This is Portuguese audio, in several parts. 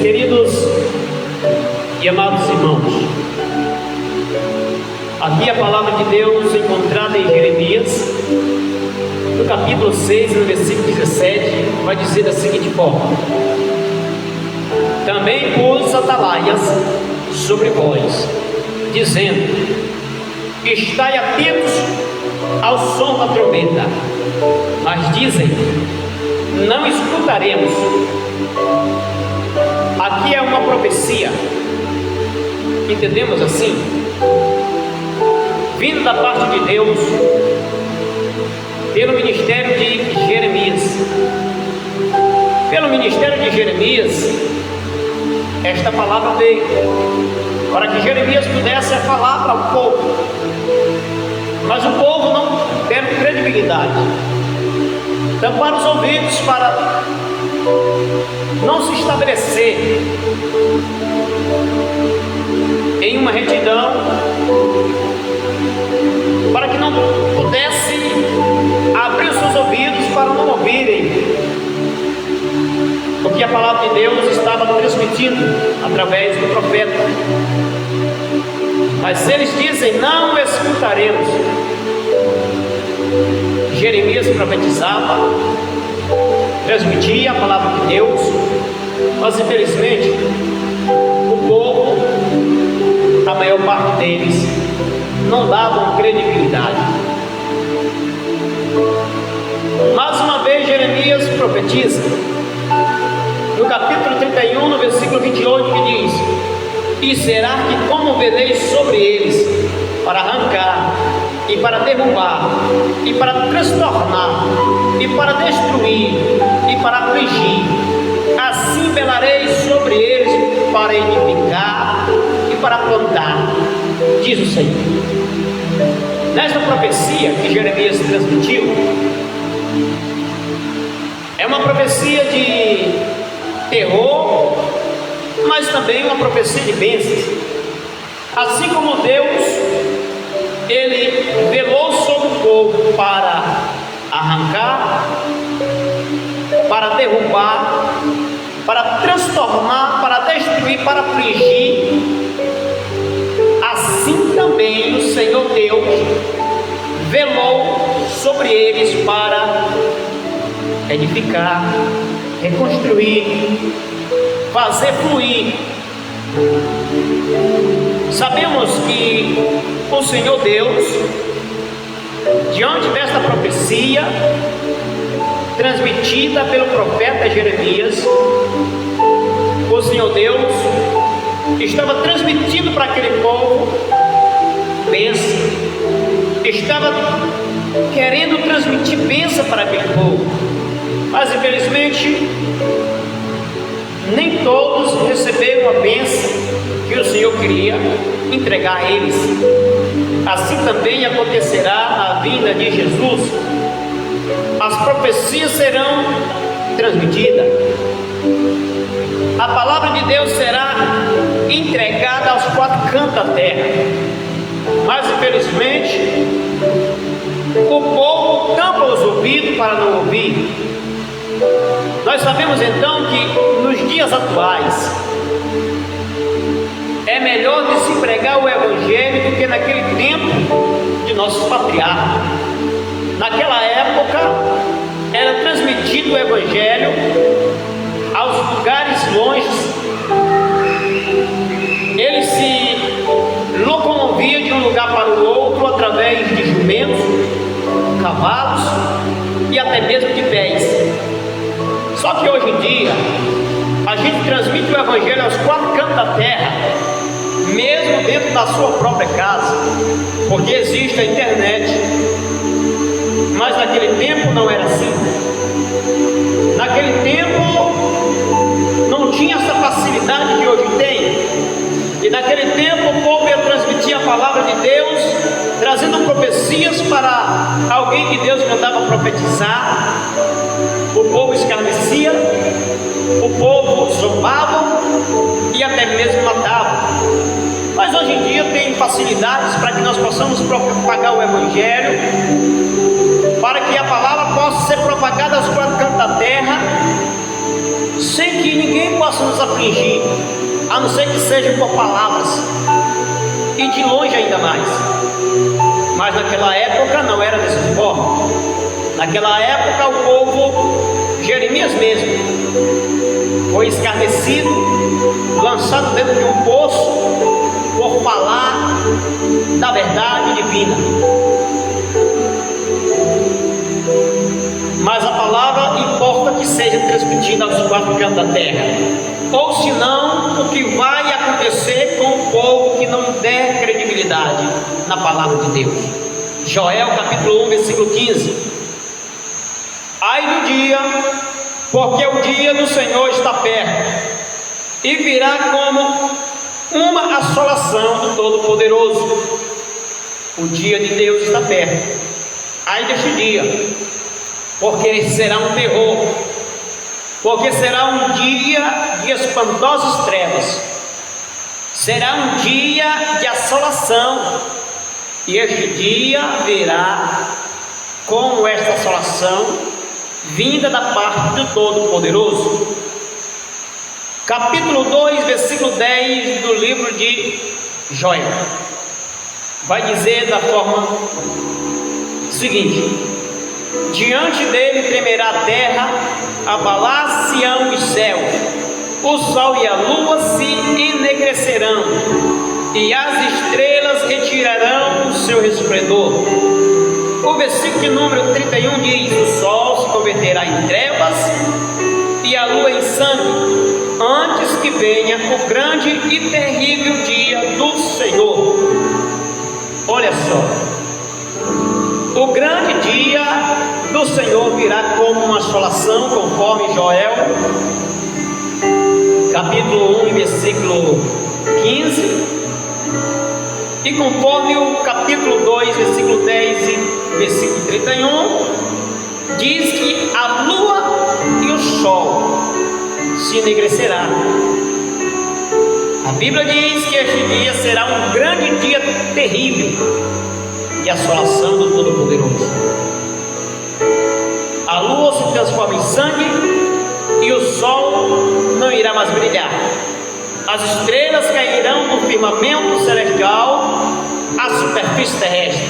queridos e amados irmãos, aqui a palavra de Deus encontrada em Jeremias, no capítulo 6, no versículo 17, vai dizer da seguinte forma: também pus atalaias sobre vós, dizendo: estai atentos ao som da trombeta. Mas dizem: não escutaremos. Aqui é uma profecia, entendemos assim, vindo da parte de Deus, pelo ministério de Jeremias. Pelo ministério de Jeremias, esta palavra veio para que Jeremias pudesse falar para o povo, mas o povo não teve credibilidade, tampar os ouvidos para não se estabelecer em uma retidão, para que não pudesse abrir os seus ouvidos para não ouvirem o que a palavra de Deus estava transmitindo através do profeta. Mas eles dizem: não escutaremos. Jeremias profetizava, transmitia a palavra de Deus, mas infelizmente o povo, a maior parte deles, não davam credibilidade. Mais uma vez Jeremias profetiza, no capítulo 31, no versículo 28, que diz: e será que comovereis sobre eles para arrancar, e para derrubar, e para transtornar, e para destruir, e para afligir. Assim velareis sobre eles para edificar e para plantar, diz o Senhor. Nesta profecia que Jeremias transmitiu, é uma profecia de terror, mas também uma profecia de bênçãos. Assim como Deus, Ele velou sobre o povo para arrancar, para derrubar, para transtornar, para destruir, para afligir, assim também o Senhor Deus velou sobre eles para edificar, reconstruir, fazer fluir. Sabemos que o Senhor Deus, diante desta profecia transmitida pelo profeta Jeremias, o Senhor Deus estava transmitindo para aquele povo bênção, estava querendo transmitir bênção para aquele povo, mas infelizmente nem todos receberam a bênção que o Senhor queria entregar a eles. Assim também acontecerá na vinda de Jesus. As profecias serão transmitidas, a palavra de Deus será entregada aos quatro cantos da terra, mas infelizmente o povo tampa os ouvidos para não ouvir. Nós sabemos então que nos dias atuais é melhor de se pregar o Evangelho do que naquele tempo de nossos patriarcas. Naquela época era transmitido o Evangelho aos lugares longes. Ele se locomovia de um lugar para o outro através de jumentos, cavalos e até mesmo de pés. Só que hoje em dia a gente transmite o Evangelho aos quatro cantos da terra, mesmo dentro da sua própria casa, porque existe a internet. Mas naquele tempo não era assim. Naquele tempo não tinha essa facilidade que hoje tem. E naquele tempo o povo ia transmitir a palavra de Deus, trazendo profecias para alguém que Deus mandava profetizar. O povo escarnecia, o povo zombava e até mesmo matava. Mas hoje em dia tem facilidades para que nós possamos propagar o Evangelho, para que a palavra possa ser propagada aos quatro cantos da terra, sem que ninguém possa nos afligir. fingir, a não ser que seja por palavras, e de longe ainda mais. Mas naquela época não era dessa forma. Naquela época o povo, Jeremias mesmo, foi escarnecido, lançado dentro de um poço por falar da verdade divina. Mas a palavra importa que seja transmitida aos quatro cantos da terra, ou senão o que vai acontecer com o povo que não der credibilidade na palavra de Deus. Joel capítulo 1 versículo 15: ai do dia, porque o dia do Senhor está perto, e virá como uma assolação do Todo-Poderoso. O dia de Deus está perto. Ai deste dia, porque será um terror, porque será um dia de espantosas trevas, será um dia de assolação, e este dia virá como esta assolação vinda da parte do Todo-Poderoso. Capítulo 2, versículo 10 do livro de Joel vai dizer da forma seguinte: diante dele tremerá a terra, abalar-se-ão os céus, o sol e a lua se enegrecerão, e as estrelas retirarão o seu resplendor. O versículo de número 31 diz: o sol se converterá em trevas e a lua em sangue, antes que venha o grande e terrível dia do Senhor. Olha só, o grande dia do Senhor virá como uma assolação, conforme Joel capítulo 1 versículo 15, e conforme o capítulo 2 versículo 10 e versículo 31 diz que a lua e o sol se enegrecerá. A Bíblia diz que este dia será um grande dia terrível de assolação do Todo-Poderoso. A lua se transforma em sangue e o sol não irá mais brilhar. As estrelas cairão do firmamento celestial à superfície terrestre.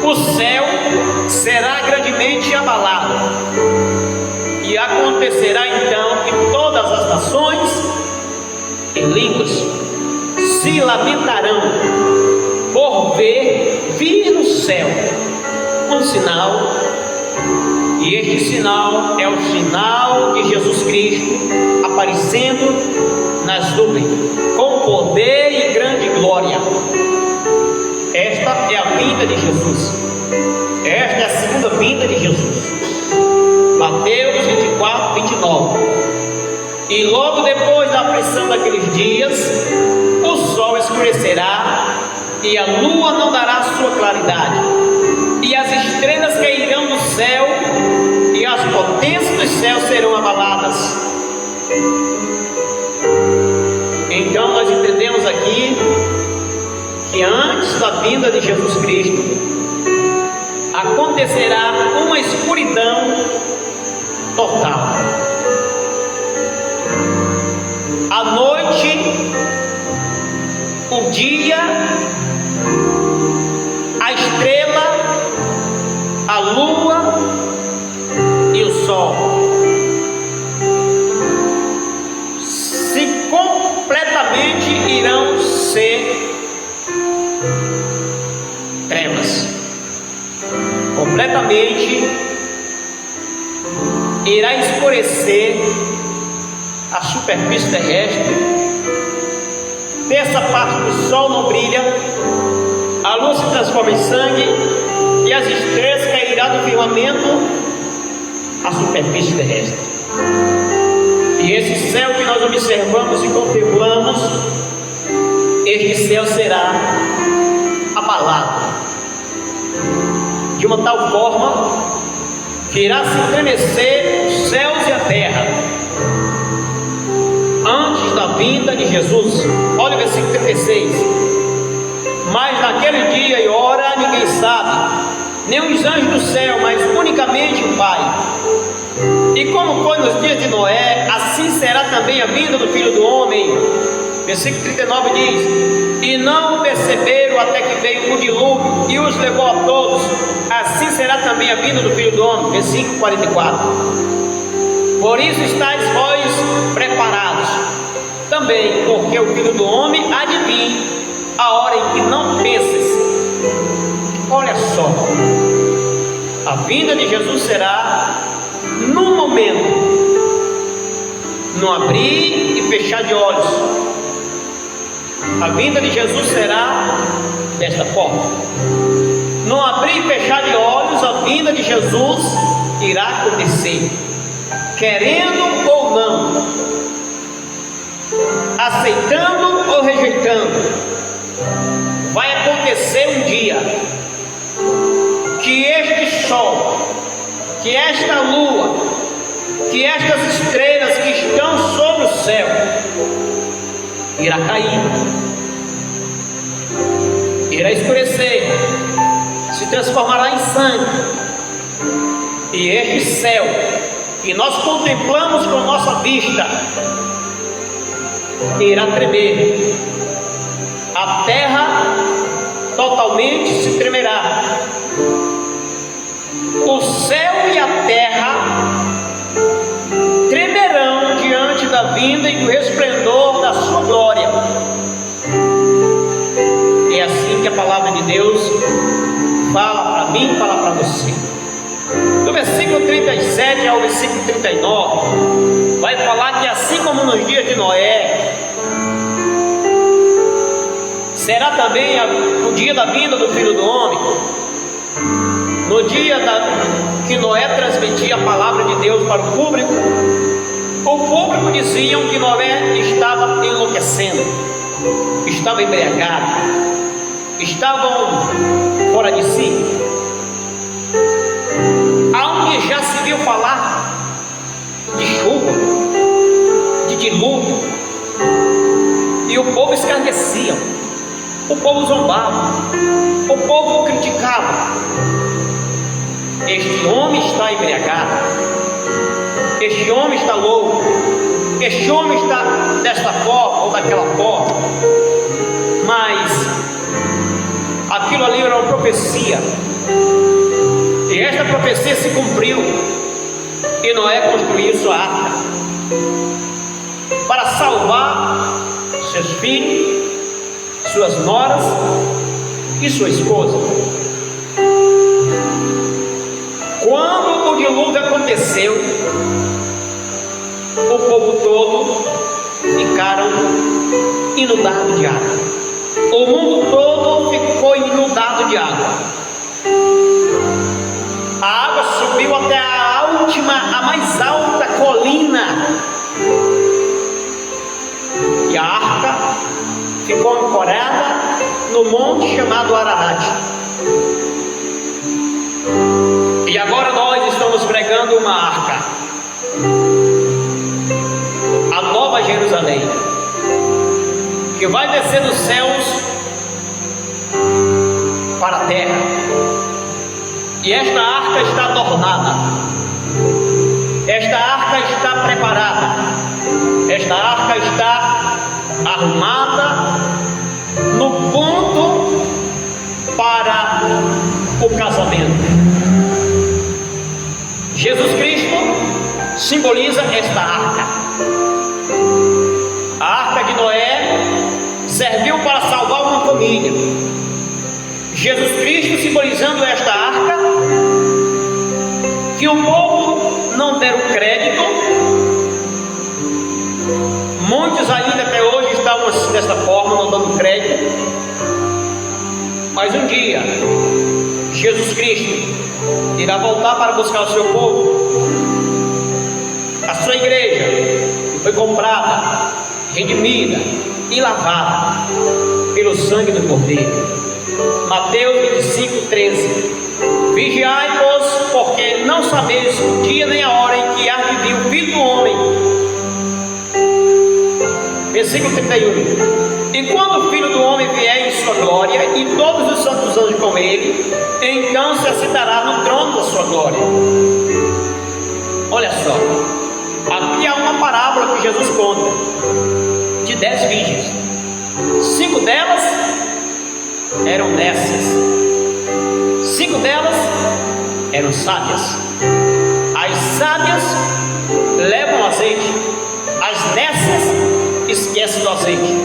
O céu será grandemente abalado, e acontecerá então que todas as nações e línguas se lamentarão por ver vir no céu um sinal, e este sinal é o sinal de Jesus Cristo aparecendo nas nuvens com poder e grande glória. Esta é a vinda de Jesus. Esta é a segunda vinda de Jesus. Mateus 24, 29. E logo depois da aflição daqueles dias, o sol escurecerá e a lua não dará sua claridade, e as estrelas cairão do céu, e as potências dos céus serão abaladas. Então nós entendemos aqui que antes da vinda de Jesus Cristo acontecerá uma escuridão total. A noite, o dia, a estrela, a lua e o sol se completamente irão ser trevas. Completamente irá escurecer a superfície terrestre. Terça parte do sol não brilha, a lua se transforma em sangue e as estrelas cairão do firmamento à superfície terrestre. E esse céu que nós observamos e contemplamos, este céu será abalado de uma tal forma que irá se estremecer os céus e a terra antes da vinda de Jesus. Olha o versículo 36. Mas naquele dia e hora ninguém sabe, nem os anjos do céu, mas unicamente o Pai. E como foi nos dias de Noé, assim será também a vinda do Filho do Homem. Versículo 39 diz: e não perceberam até que veio o dilúvio e os levou a todos. Assim será também a vinda do Filho do Homem. Versículo 44. Por isso estáis vós preparados também, porque o Filho do Homem há de vir a hora em que não penses. Olha só, a vinda de Jesus será num momento, no abrir e fechar de olhos. A vinda de Jesus será desta forma: no abrir e fechar de olhos, a vinda de Jesus irá acontecer, querendo ou não, aceitando ou rejeitando. Vai acontecer um dia que este sol, que esta lua, que estas estrelas que estão sobre o céu irá cair, irá escurecer, se transformará em sangue, e este céu que nós contemplamos com nossa vista irá tremer, a terra totalmente se tremerá, o céu e a terra tremerão diante da vinda e do resplendor da sua glória. É assim que a palavra de Deus fala para mim, fala para você. Do versículo 37 ao versículo 39 vai falar que assim como nos dias de Noé, será também o dia da vinda do Filho do Homem. No dia que Noé transmitia a palavra de Deus para o público diziam que Noé estava enlouquecendo, estava embriagado, estavam fora de si. Aonde já se viu falar de chuva, de dilúvio, e o povo escarnecia, o povo zombava, o povo criticava. Este homem está embriagado, este homem está louco, este homem está desta forma ou daquela forma. Mas aquilo ali era uma profecia, e esta profecia se cumpriu, e Noé construiu sua arca para salvar seus filhos, suas noras e sua esposa. Quando o dilúvio aconteceu, o povo todo ficaram inundados de água. O mundo todo ficou inundado de água. A água subiu até a mais alta colina, e a arca ficou ancorada no monte chamado Ararat. E agora nós estamos pregando uma arca, a Nova Jerusalém, que vai descer dos céus para a terra. E esta arca está adornada, esta arca está preparada, esta arca está arrumada no ponto para o casamento. Jesus Cristo simboliza esta arca. A arca de Noé serviu para salvar uma família. Jesus Cristo simbolizando esta arca, que o povo não deram crédito. Muitos ainda até hoje estavam assim, desta forma, não dando crédito. Mas um dia Jesus Cristo irá voltar para buscar o seu povo, a sua igreja, que foi comprada, redimida e lavada pelo sangue do Cordeiro. Mateus 25:13. Vigiai-vos, porque não sabeis o dia nem a hora em que há de vir o Filho do Homem. Versículo 31. E quando o Filho do Homem vier em sua glória, e todos os santos anjos com ele, então se assentará no trono da sua glória. Olha só, aqui há uma parábola que Jesus conta de 10 virgens. 5 delas eram nécias, 5 delas eram sábias. As sábias levam azeite, as nécias esquecem do azeite.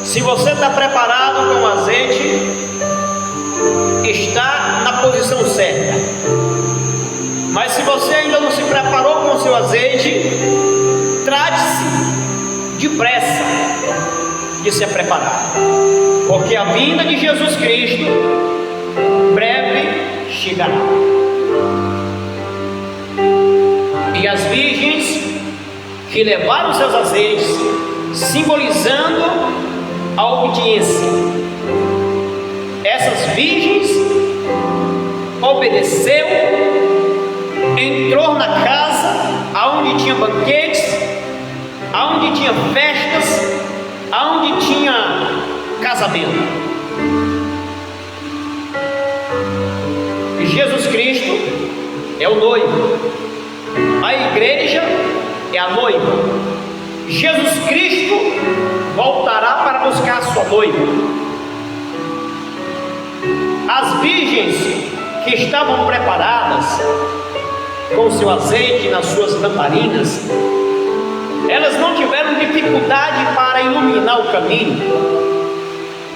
Se você está preparado com o azeite, está na posição certa. Mas se você ainda não se preparou com o seu azeite, trate-se depressa de se preparar, porque a vinda de Jesus Cristo breve chegará. E as virgens que levaram seus azeites, simbolizando a obediência, essas virgens obedeceu, entrou na casa aonde tinha banquetes, aonde tinha festas, aonde tinha casamento. Jesus Cristo é o noivo, a igreja é a noiva. Jesus Cristo voltará para buscar a sua noiva. As virgens que estavam preparadas com o seu azeite nas suas lamparinas, elas não tiveram dificuldade para iluminar o caminho,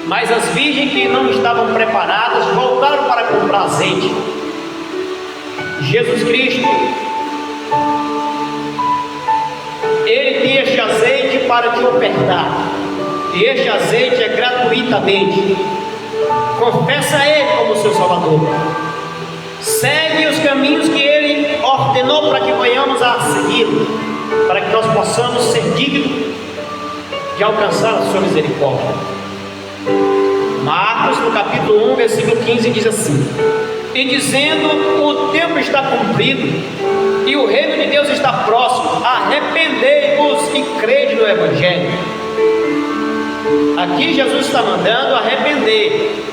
mas as virgens que não estavam preparadas voltaram para comprar azeite. Jesus Cristo, Ele tem este azeite para te ofertar, e este azeite é gratuitamente. Confessa a Ele como seu Salvador, segue os caminhos que Ele ordenou para que venhamos a seguir, para que nós possamos ser dignos de alcançar a sua misericórdia. Marcos, no capítulo 1, versículo 15, diz assim: e dizendo, o tempo está cumprido e o reino de Deus está próximo, arrependei-vos e crede no Evangelho. Aqui Jesus está mandando arrepender.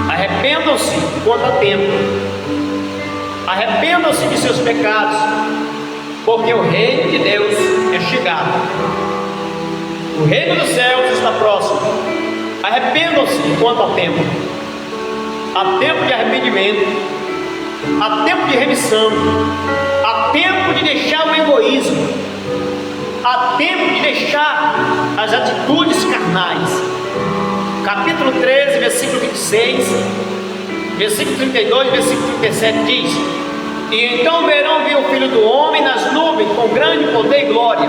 Arrependam-se enquanto há tempo, arrependam-se de seus pecados, porque o reino de Deus é chegado, o reino dos céus está próximo. Arrependam-se enquanto há tempo de arrependimento, há tempo de remissão, há tempo de deixar o egoísmo, há tempo de deixar as atitudes carnais. Capítulo 13, versículo 26, versículo 32, versículo 37 diz: e então verão vir o Filho do Homem nas nuvens com grande poder e glória,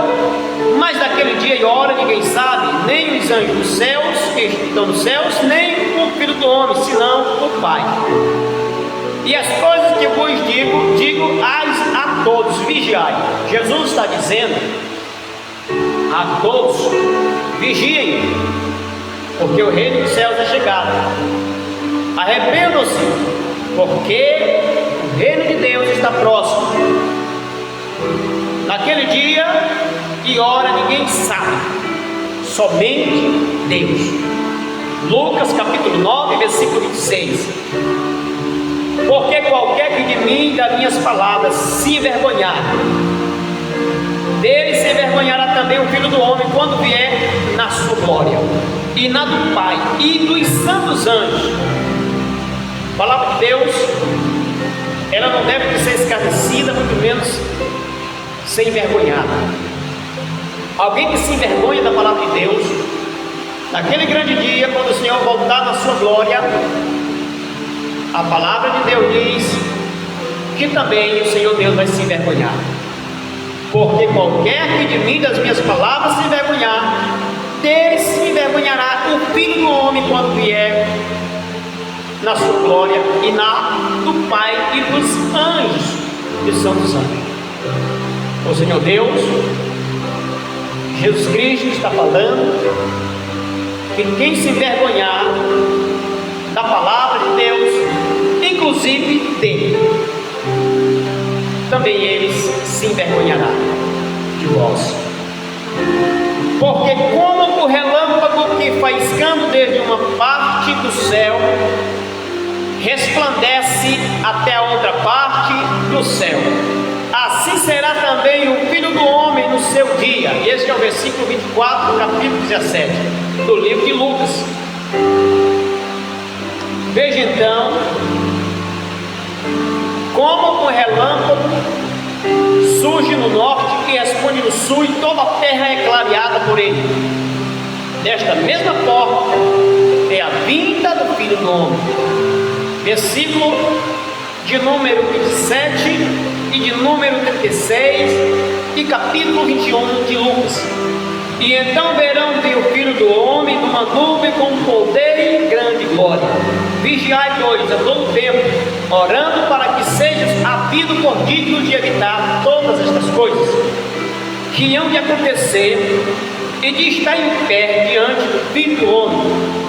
mas daquele dia e hora ninguém sabe, nem os anjos dos céus que estão nos céus, nem o Filho do Homem, senão o Pai. E as coisas que vos digo-as a todos, vigiai. Jesus está dizendo a todos: vigiem, porque o reino dos céus é chegado. Arrependam-se, porque o reino de Deus está próximo. Naquele dia e hora ninguém sabe, somente Deus. Lucas capítulo 9, versículo 26. Porque qualquer que de mim e das minhas palavras se envergonhar, dele se envergonhará também o Filho do Homem quando vier na sua glória, e na do Pai e dos santos anjos. A palavra de Deus, ela não deve ser escarnecida, muito menos ser envergonhada. Alguém que se envergonha da palavra de Deus, naquele grande dia, quando o Senhor voltar na sua glória, a palavra de Deus diz que também o Senhor Deus vai se envergonhar. Porque qualquer que de mim das minhas palavras se envergonhar, dele se envergonhará o Filho do Homem quando vier na sua glória, e na do Pai e dos anjos, que são dos anjos. O Senhor Deus, Jesus Cristo, está falando que quem se envergonhar da palavra de Deus, inclusive dele, também eles se envergonhará de vós. Porque como o relâmpago que faiscando desde uma parte do céu resplandece resplandece até a outra parte do céu. Assim será também o Filho do Homem no seu dia. Este é o versículo 24 do capítulo 17 do livro de Lucas. Veja então como um relâmpago surge no norte e responde no sul, e toda a terra é clareada por ele. Desta mesma forma é a vinda do Filho do Homem. Versículo de número 27 e de número 36 e capítulo 21 de Lucas. E então verão o Filho do Homem numa nuvem com poder e grande glória. Vigiai, pois, a todo tempo, orando para que sejais havido por digno de evitar todas estas coisas que hão de acontecer e de estar em pé diante do Filho do Homem.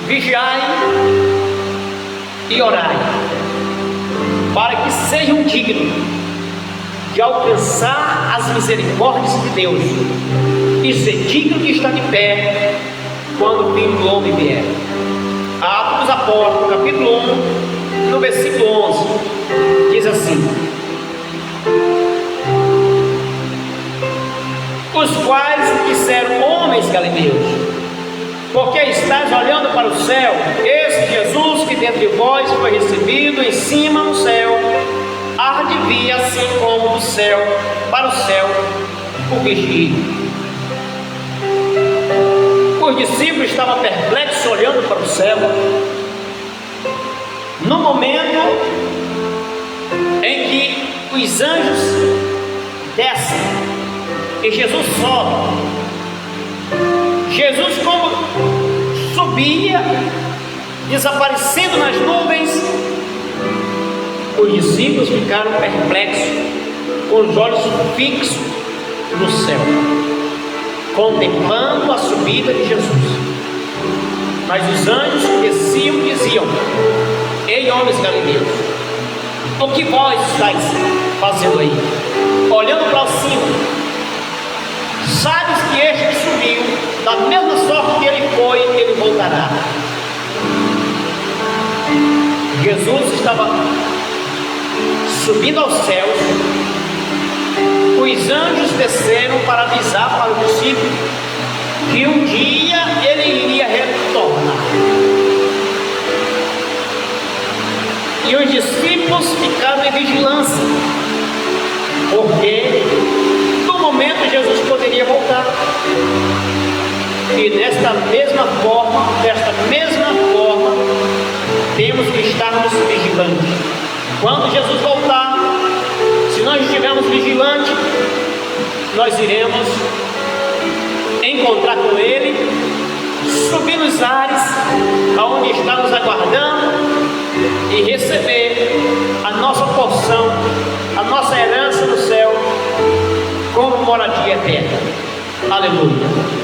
Vigiai e orai, para que sejam dignos de alcançar as misericórdias de Deus e ser digno de estar de pé quando o Filho do Homem vier. Atos dos Apóstolos, capítulo 1, no versículo 11, diz assim: os quais disseram: homens galileus, porque estáis olhando para o céu? Esse Jesus que dentre vós foi recebido em cima no céu, há de vir assim como do céu para o céu o vigia. Os discípulos estavam perplexos, olhando para o céu, no momento em que os anjos descem e Jesus sobe. Jesus, como subia, desaparecendo nas nuvens, os discípulos ficaram perplexos, com os olhos fixos no céu, contemplando a subida de Jesus. Mas os anjos que desciam diziam: ei, homens galileus, o que vós estáis fazendo aí, olhando para cima? Sabes que este que subiu, da mesma sorte que ele foi, ele voltará. Jesus estava subindo aos céus. Os anjos desceram para avisar para o discípulo que um dia ele iria retornar. E os discípulos ficaram em vigilância, porque no momento Jesus poderia voltar. E desta mesma forma, temos que estarmos vigilantes. Quando Jesus voltar, se nós estivermos vigilantes, nós iremos encontrar com Ele, subir nos ares, aonde está nos aguardando, e receber a nossa porção, a nossa herança no céu, como moradia eterna. Aleluia.